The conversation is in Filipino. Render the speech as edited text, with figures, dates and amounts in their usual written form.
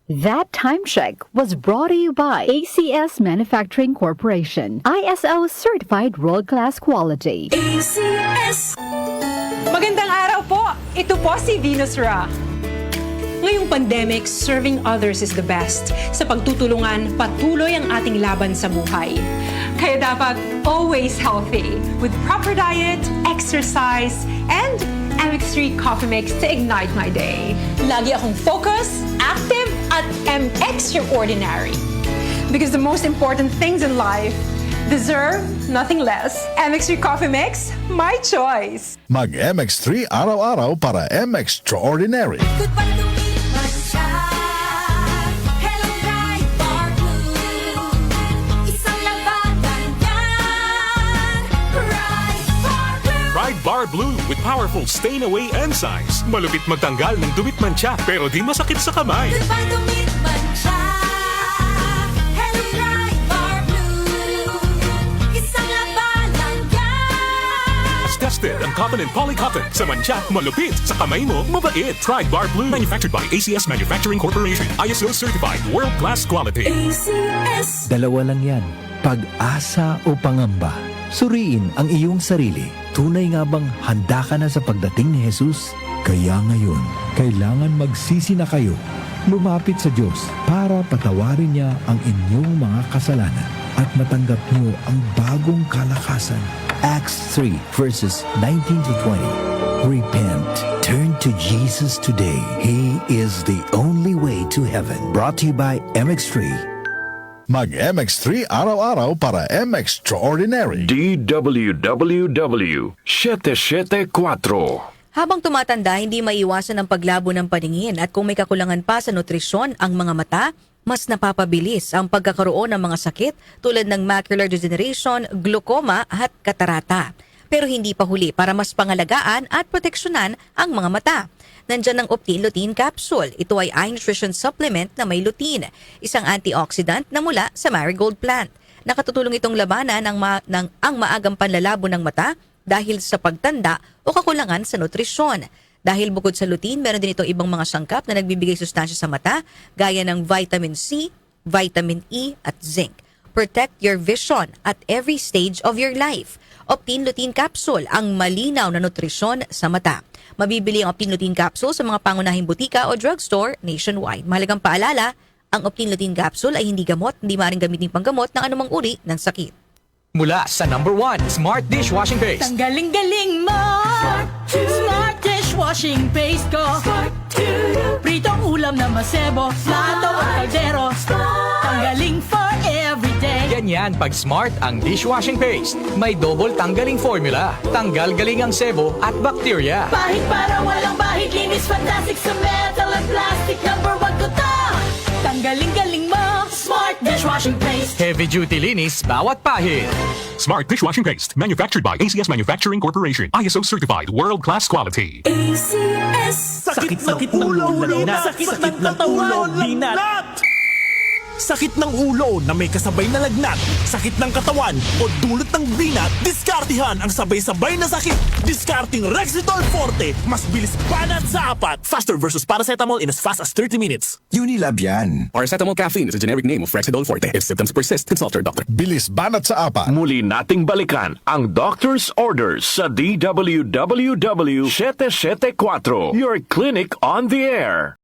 That time check was brought to you by ACS Manufacturing Corporation, ISO certified world-class quality. ACS. Magandang araw po! Ito po si Venus Ra. Ngayong pandemic, serving others is the best. Sa pagtutulungan, patuloy ang ating laban sa buhay. Kaya dapat always healthy with proper diet, exercise, and MX3 Coffee Mix to ignite my day. Lagi akong focused, active, at extraordinary. Because the most important things in life deserve nothing less. MX3 Coffee Mix, my choice. Mag-MX3 araw-araw para MX-Extraordinary. Goodbye to me, Masya. Hello, Bright Bar Blue. Isang labanan yan. Bright Bar Blue. Pride Bar Blue with powerful stain-away enzymes. Malupit magtanggal ng dumit mancha pero di masakit sa kamay. Goodbye to me, Masya. Hello, Bright Bar Blue. Isang labanan yan. As tested ang cotton and polycotton. Sa mancha, malupit. Sa kamay mo, mabait. Pride Bar Blue. Manufactured by ACS Manufacturing Corporation. ISO certified. World-class quality. ACS. Dalawa lang yan, pag-asa o pangamba. Suriin ang iyong sarili. Tunay nga bang handa ka na sa pagdating ni Jesus? Kaya ngayon, kailangan magsisi na kayo. Lumapit sa Diyos para patawarin niya ang inyong mga kasalanan at matanggap niyo ang bagong kalakasan. Acts 3 verses 19 to 20. Repent. Turn to Jesus today. He is the only way to heaven. Brought to you by MX3. Mag-MX3 araw-araw para MX-Extraordinary. DWWW 774. Habang tumatanda, hindi maiwasan ang paglabo ng paningin at kung may kakulangan pa sa nutrisyon ang mga mata, mas napapabilis ang pagkakaroon ng mga sakit tulad ng macular degeneration, glaucoma at katarata. Pero hindi pa huli para mas pangalagaan at proteksyonan ang mga mata. Nandyan ang Optin Lutein Capsule. Ito ay eye nutrition supplement na may lutein, isang antioxidant na mula sa marigold plant. Nakatutulong itong labanan ang maagang panlalabo ng mata dahil sa pagtanda o kakulangan sa nutrisyon. Dahil bukod sa lutein, meron din itong ibang mga sangkap na nagbibigay sustansya sa mata gaya ng vitamin C, vitamin E at zinc. Protect your vision at every stage of your life. Optin Lutein Capsule, ang malinaw na nutrisyon sa mata. Mabibili ang Optin Lutein Capsule sa mga pangunahing butika o drugstore nationwide. Mahalagang paalala, ang Optin Lutein Capsule ay hindi gamot, hindi maaaring gamitin panggamot ng anumang uri ng sakit. Mula sa #1 Smart Dishwashing Paste. Tanggaling-galing mo! Smart dishwashing paste ko! Pritong ulam na masebo, plato at kaldero. Tanggaling for everyday. Ganyan pag Smart ang dishwashing paste. May double tanggaling formula. Tanggal galing ang sebo at bakterya. Bahid para walang bahid, linis fantastic sa metal at plastic. #1 ko to! Tanggaling-galing mo! Smart dishwashing paste. Heavy duty linis bawat pahid. Smart Dishwashing Paste. Manufactured by ACS Manufacturing Corporation. ISO certified. World-class quality. ACS. Sakit ng ulo, linat. Sakit ng katawan, linat. Sakit ng ulo na may kasabay na lagnat, sakit ng katawan o dulot ng binat, diskartihan ang sabay-sabay na sakit. Diskarting Rexidol Forte, mas bilis banat sa apat. Faster versus paracetamol in as fast as 30 minutes. Unilab yan. Paracetamol caffeine is a generic name of Rexidol Forte. If symptoms persist, consult your doctor. Bilis banat sa apat. Muli nating balikan ang doctor's orders sa DWWW 774. Your clinic on the air.